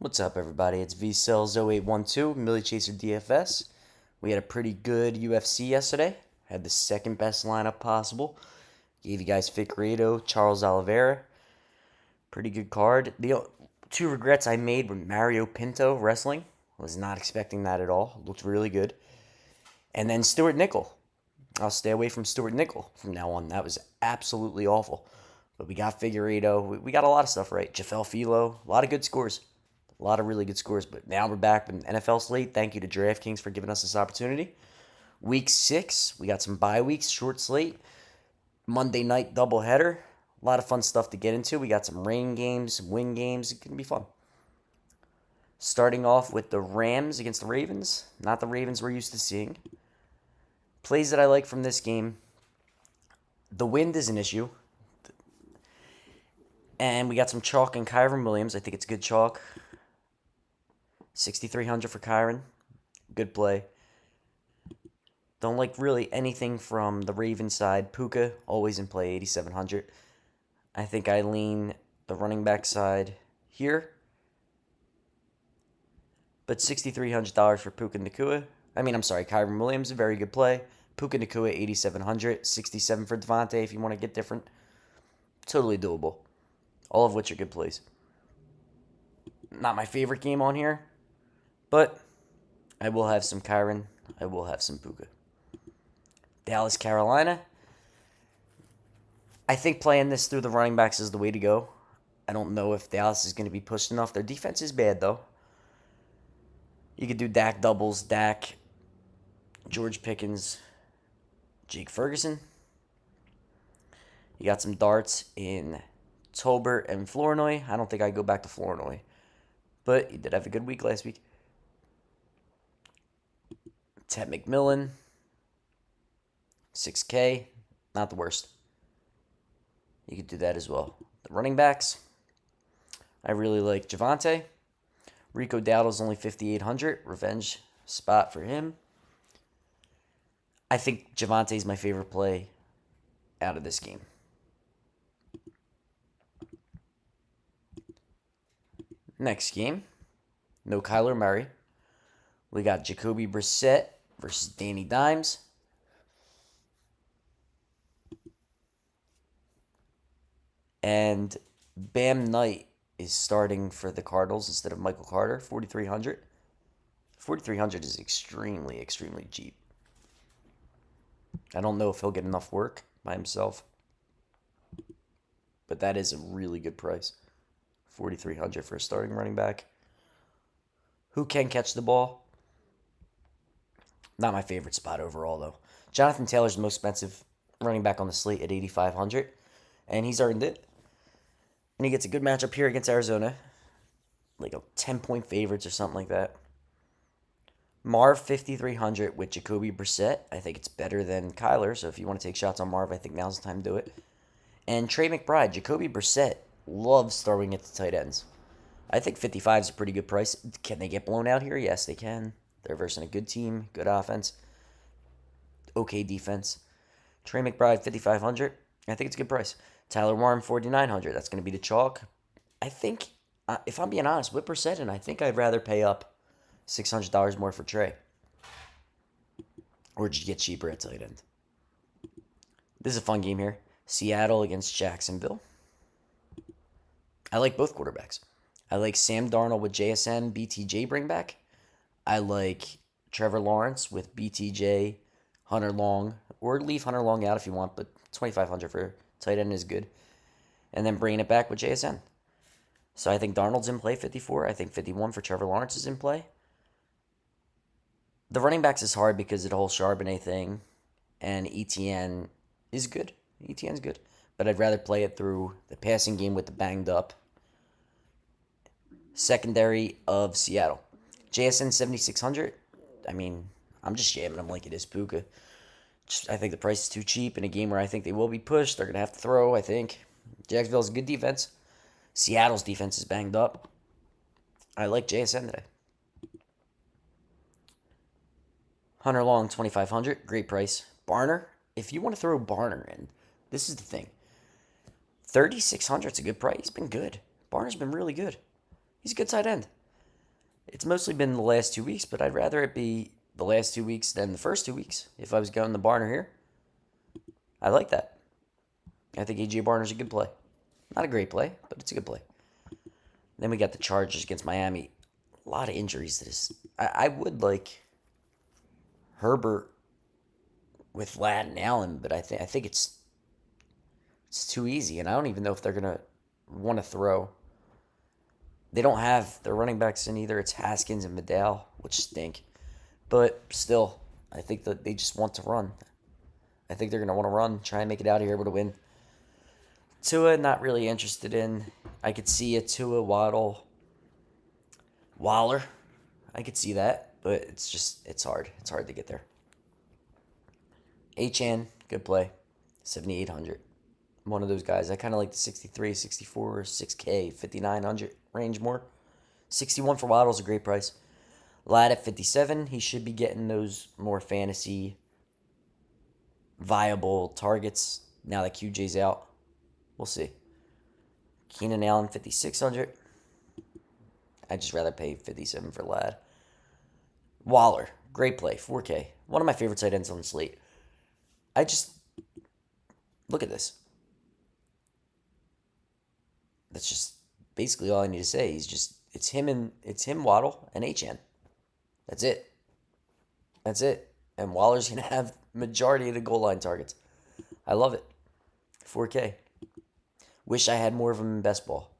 What's up, everybody? It's VCells0812, Millie Chaser DFS. We had a pretty good UFC yesterday. Had the second best lineup possible. Gave you guys Figueiredo, Charles Oliveira. Pretty good card. The two regrets I made were Mario Pinto wrestling. Was not expecting that at all. Looked really good. And then Stuart Nickel. I'll stay away from Stuart Nickel from now on. That was absolutely awful. But we got Figueiredo. We got a lot of stuff right. Jafel Filo. A lot of good scores. A lot of really good scores. But now we're back with an NFL slate. Thank you to Draftkings for giving us this opportunity. Week 6, we got some bye weeks, short slate. Monday night doubleheader. A lot of fun stuff to get into. We got some rain games, some win games. It's going to be fun. Starting off with the Rams against the Ravens. Not the Ravens we're used to seeing. Plays that I like from this game. The wind is an issue. And we got some chalk and Kyron Williams. I think it's good chalk. 6,300 for Kyron. Good play. Don't like really anything from the Ravens side. Puka, always in play, 8,700. I think I lean the running back side here. But $6,300 for Puka Nacua. Kyron Williams, a very good play. Puka Nacua, 8,700. 67 for Devontae if you want to get different. Totally doable. All of which are good plays. Not my favorite game on here. But I will have some Kyron. I will have some Puka. Dallas, Carolina. I think playing this through the running backs is the way to go. I don't know if Dallas is going to be pushed enough. Their defense is bad, though. You could do Dak doubles, Dak, George Pickens, Jake Ferguson. You got some darts in Tolbert and Flournoy. I don't think I'd go back to Flournoy. But he did have a good week last week. Ted McMillan, 6K, not the worst. You could do that as well. The running backs, I really like Javonte. Rico Dowdle's only 5,800. Revenge spot for him. I think Javonte's my favorite play out of this game. Next game, no Kyler Murray. We got Jacoby Brissett versus Danny Dimes. And Bam Knight is starting for the Cardinals instead of Michael Carter, 4,300. 4,300 is extremely, extremely cheap. I don't know if he'll get enough work by himself. But that is a really good price. 4,300 for a starting running back. Who can catch the ball? Not my favorite spot overall, though. Jonathan Taylor's the most expensive running back on the slate at 8,500. And he's earned it. And he gets a good matchup here against Arizona. Like a 10-point favorites or something like that. Marv, 5,300 with Jacoby Brissett. I think it's better than Kyler. So if you want to take shots on Marv, I think now's the time to do it. And Trey McBride, Jacoby Brissett loves throwing at the tight ends. I think 55 is a pretty good price. Can they get blown out here? Yes, they can. They're versing a good team, good offense, okay defense. Trey McBride, 5,500. I think it's a good price. Tyler Warren, 4,900. That's going to be the chalk. I think, if I'm being honest, with Brissett, and I think I'd rather pay up $600 more for Trey. Or just get cheaper at tight end. This is a fun game here. Seattle against Jacksonville. I like both quarterbacks. I like Sam Darnold with JSN, BTJ bring back. I like Trevor Lawrence with BTJ, Hunter Long, or leave Hunter Long out if you want, but 2,500 for tight end is good. And then bringing it back with JSN. So I think Darnold's in play, 54. I think 51 for Trevor Lawrence is in play. The running backs is hard because of the whole Charbonnet thing, and ETN is good. ETN's good. But I'd rather play it through the passing game with the banged up secondary of Seattle. JSN 7,600. I'm just jamming them like it is Puka. I think the price is too cheap in a game where I think they will be pushed. They're going to have to throw, I think. Jacksonville's a good defense. Seattle's defense is banged up. I like JSN today. Hunter Long, 2,500. Great price. Barner, if you want to throw Barner in, this is the thing. 3,600 is a good price. He's been good. Barner's been really good. He's a good tight end. It's mostly been the last 2 weeks, but I'd rather it be the last 2 weeks than the first 2 weeks. If I was going the Barner here, I like that. I think AJ Barner's a good play. Not a great play, but it's a good play. Then we got the Chargers against Miami. A lot of injuries to this. I would like Herbert with Ladd and Allen, but I think it's too easy, and I don't even know if they're gonna want to throw. They don't have their running backs in either. It's Haskins and Vidal, which stink. But still, I think that they just want to run. I think they're gonna want to run, try and make it out of here with a win. Tua, not really interested in. I could see a Tua, Waddle, Waller. I could see that, but it's hard. It's hard to get there. HN, good play. 7,800. One of those guys. I kind of like the 63, 64, 6K, 5,900 range more. 61 for Waddle's a great price. Ladd at 57. He should be getting those more fantasy viable targets now that QJ's out. We'll see. Keenan Allen, 5,600. I'd just rather pay 57 for Ladd. Waller, great play, 4K. One of my favorite tight ends on the slate. Look at this. That's just basically all I need to say. It's him, Waddle, and HN. That's it. And Waller's gonna have majority of the goal line targets. I love it. 4K. Wish I had more of them in best ball.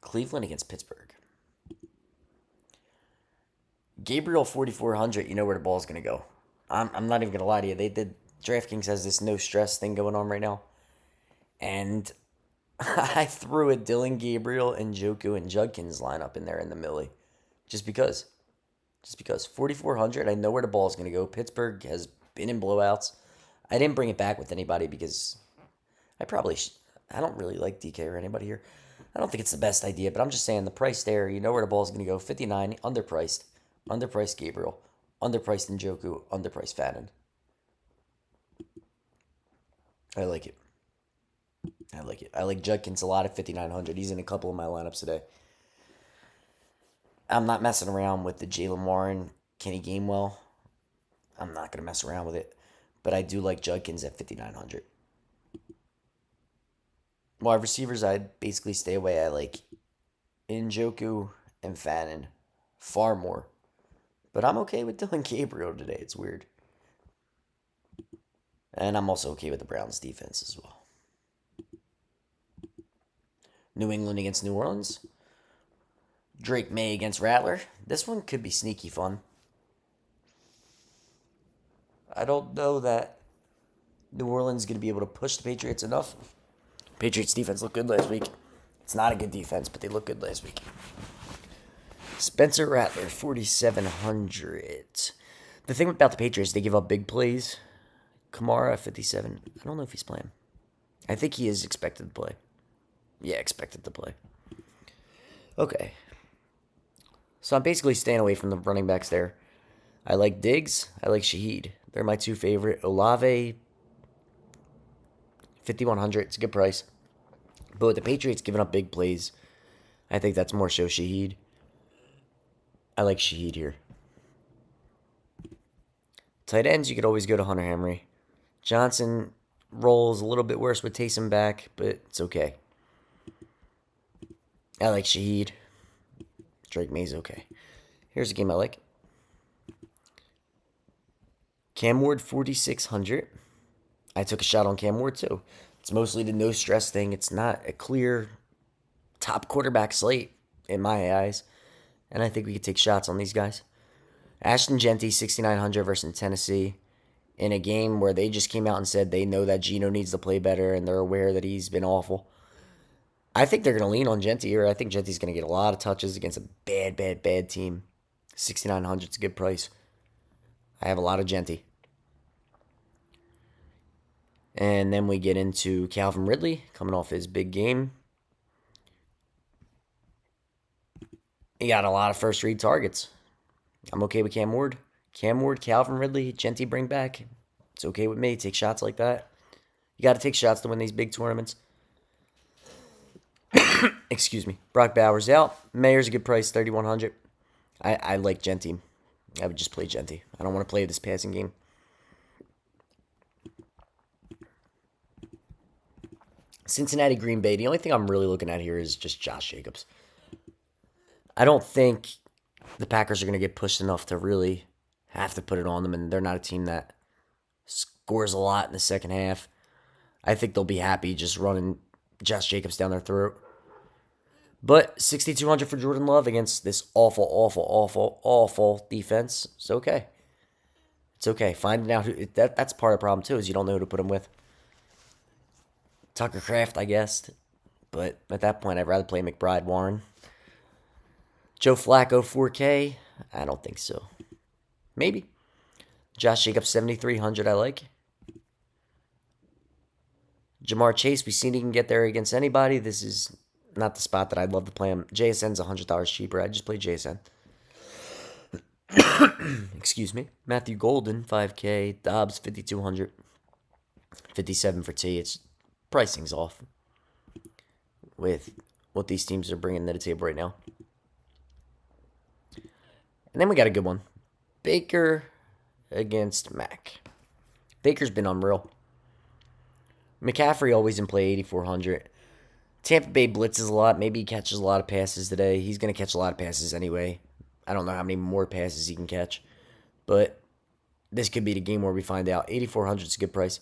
Cleveland against Pittsburgh. Gabriel 4,400. You know where the ball's gonna go. I'm not even gonna lie to you. Draftkings has this no stress thing going on right now, and I threw a Dylan Gabriel and Njoku and Judkins lineup in there in the Millie, just because. 4,400. I know where the ball's gonna go. Pittsburgh has been in blowouts. I didn't bring it back with anybody because I don't really like DK or anybody here. I don't think it's the best idea, but I'm just saying the price there, you know where the ball's going to go. 59, underpriced. Underpriced Gabriel. Underpriced Njoku. Underpriced Fannin. I like it. I like Judkins a lot at 5,900. He's in a couple of my lineups today. I'm not messing around with the Jalen Warren, Kenny Gainwell. I'm not going to mess around with it. But I do like Judkins at 5,900. Wide receivers, I'd basically stay away. I like Njoku and Fannin far more. But I'm okay with Dylan Gabriel today. It's weird. And I'm also okay with the Browns defense as well. New England against New Orleans. Drake May against Rattler. This one could be sneaky fun. I don't know that New Orleans is going to be able to push the Patriots enough. Patriots defense looked good last week. It's not a good defense, but they looked good last week. Spencer Rattler, 4,700. The thing about the Patriots, they give up big plays. Kamara, 57. I don't know if he's playing. I think he is expected to play. Yeah, expected to play. Okay. So I'm basically staying away from the running backs there. I like Diggs. I like Shaheed. They're my two favorite. Olave, 5,100. It's a good price. But with the Patriots giving up big plays, I think that's more so Shaheed. I like Shaheed here. Tight ends, you could always go to Hunter Henry. Johnson rolls a little bit worse with Taysom back, but it's okay. I like Shaheed. Drake May's okay. Here's a game I like. Cam Ward, 4,600. I took a shot on Cam Ward, too. It's mostly the no stress thing. It's not a clear top quarterback slate in my eyes. And I think we could take shots on these guys. Ashton Genty, 6,900 versus Tennessee. In a game where they just came out and said they know that Geno needs to play better and they're aware that he's been awful. I think they're going to lean on Genty here. I think Genty's going to get a lot of touches against a bad team. 6,900 is a good price. I have a lot of Genty. And then we get into Calvin Ridley coming off his big game. He got a lot of first read targets. I'm okay with Cam Ward. Cam Ward, Calvin Ridley, Genty bring back. It's okay with me. Take shots like that. You got to take shots to win these big tournaments. Excuse me. Brock Bowers out. Mayer's a good price, 3,100. I like Genty. I would just play Genty. I don't want to play this passing game. Cincinnati, Green Bay. The only thing I'm really looking at here is just Josh Jacobs. I don't think the Packers are going to get pushed enough to really have to put it on them, and they're not a team that scores a lot in the second half. I think they'll be happy just running Josh Jacobs down their throat. But 6,200 for Jordan Love against this awful, awful, awful, awful defense. It's okay. It's okay. Finding out that's part of the problem too, is you don't know who to put him with. Tucker Kraft, I guess. But at that point, I'd rather play McBride Warren. Joe Flacco, 4K. I don't think so. Maybe. Josh Jacobs, 7,300. I like. Jamar Chase, we've seen he can get there against anybody. This is not the spot that I'd love to play him. JSN's $100 cheaper. I'd just play JSN. Excuse me. Matthew Golden, 5K. Dobbs, 5,200. 57 for T. It's pricing's off with what these teams are bringing to the table right now. And then we got a good one. Baker against Mac. Baker's been unreal. McCaffrey always in play, 8,400. Tampa Bay blitzes a lot. Maybe he catches a lot of passes today. He's going to catch a lot of passes anyway. I don't know how many more passes he can catch. But this could be the game where we find out. 8,400 is a good price.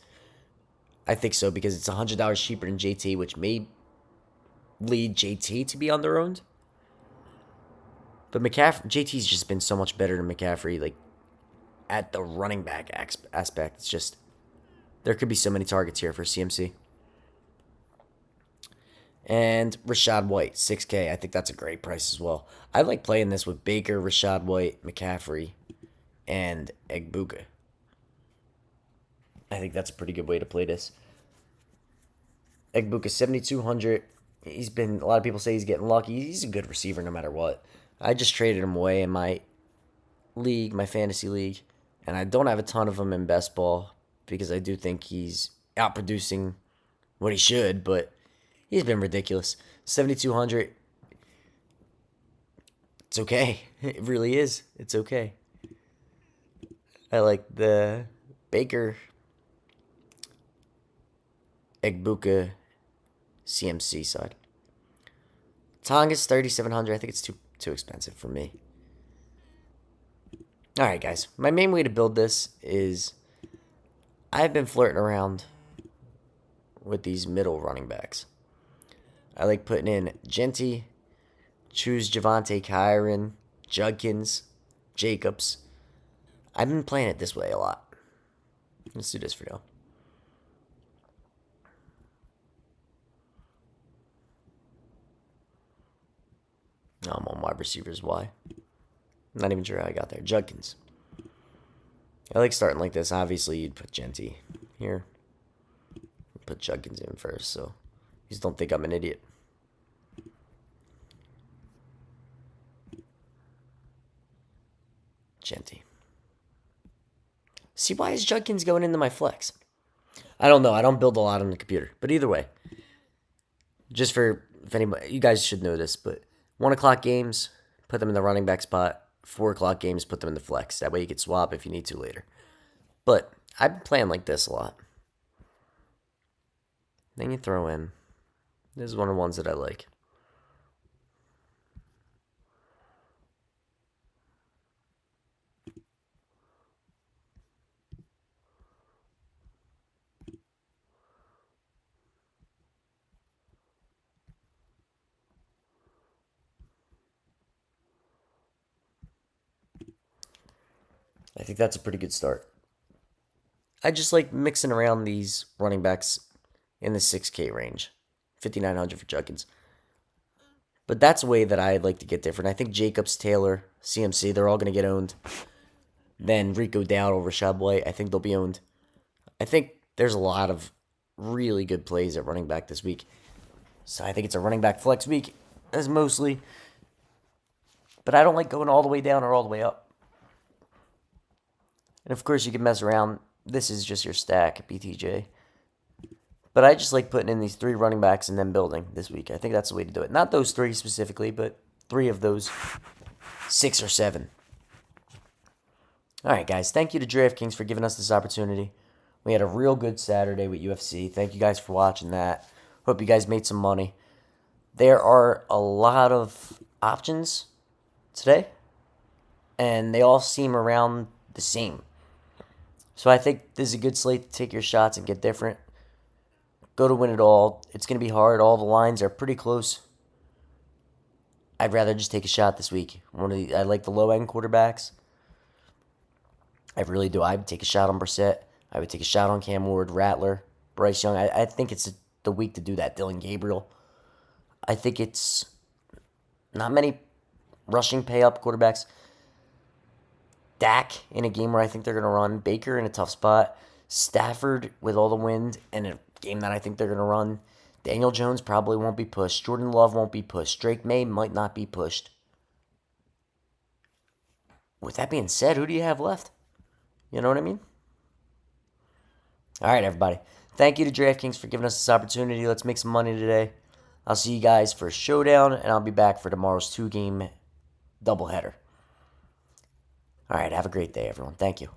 I think so because it's $100 cheaper than JT, which may lead JT to be underowned. But McCaffrey, JT's just been so much better than McCaffrey, like, at the running back aspect. It's just, there could be so many targets here for CMC. And Rashad White, 6K. I think that's a great price as well. I like playing this with Baker, Rashad White, McCaffrey, and Egbuka. I think that's a pretty good way to play this. Egbuka, 7,200. He's been, a lot of people say he's getting lucky. He's a good receiver no matter what. I just traded him away in my league, my fantasy league. And I don't have a ton of him in best ball because I do think he's outproducing what he should, but he's been ridiculous. 7,200. It's okay. It really is. It's okay. I like the Baker, Egbuka, CMC side. Tonga's 3,700. I think it's too expensive for me. All right, guys. My main way to build this is I've been flirting around with these middle running backs. I like putting in Genty, choose Javante Kyron, Judkins, Jacobs. I've been playing it this way a lot. Let's do this for you. No, I'm on wide receivers. Why? I'm not even sure how I got there. Judkins. I like starting like this. Obviously, you'd put Genty here. Put Judkins in first, so you just don't think I'm an idiot. Genty. See, why is Judkins going into my flex? I don't know. I don't build a lot on the computer. But either way, just for if anybody, you guys should know this, but 1 o'clock games, put them in the running back spot. 4 o'clock games, put them in the flex. That way you can swap if you need to later. But I've been playing like this a lot. Then you throw in. This is one of the ones that I like. I think that's a pretty good start. I just like mixing around these running backs in the 6K range. 5,900 for Judkins. But that's a way that I like to get different. I think Jacobs, Taylor, CMC, they're all going to get owned. Then Rico Dowdle, Rashad White, I think they'll be owned. I think there's a lot of really good plays at running back this week. So I think it's a running back flex week as mostly. But I don't like going all the way down or all the way up. And of course, you can mess around. This is just your stack, BTJ. But I just like putting in these 3 running backs and then building this week. I think that's the way to do it. Not those 3 specifically, but 3 of those 6 or 7. All right, guys. Thank you to Draftkings for giving us this opportunity. We had a real good Saturday with UFC. Thank you guys for watching that. Hope you guys made some money. There are a lot of options today, and they all seem around the same. So I think this is a good slate to take your shots and get different. Go to win it all. It's going to be hard. All the lines are pretty close. I'd rather just take a shot this week. I like the low-end quarterbacks. I really do. I would take a shot on Brissett. I would take a shot on Cam Ward, Rattler, Bryce Young. I think it's the week to do that. Dylan Gabriel. I think it's not many rushing pay-up quarterbacks. Dak in a game where I think they're going to run. Baker in a tough spot. Stafford with all the wind in a game that I think they're going to run. Daniel Jones probably won't be pushed. Jordan Love won't be pushed. Drake May might not be pushed. With that being said, who do you have left? You know what I mean? All right, everybody. Thank you to DraftKings for giving us this opportunity. Let's make some money today. I'll see you guys for Showdown, and I'll be back for tomorrow's 2-game doubleheader. All right, have a great day, everyone. Thank you.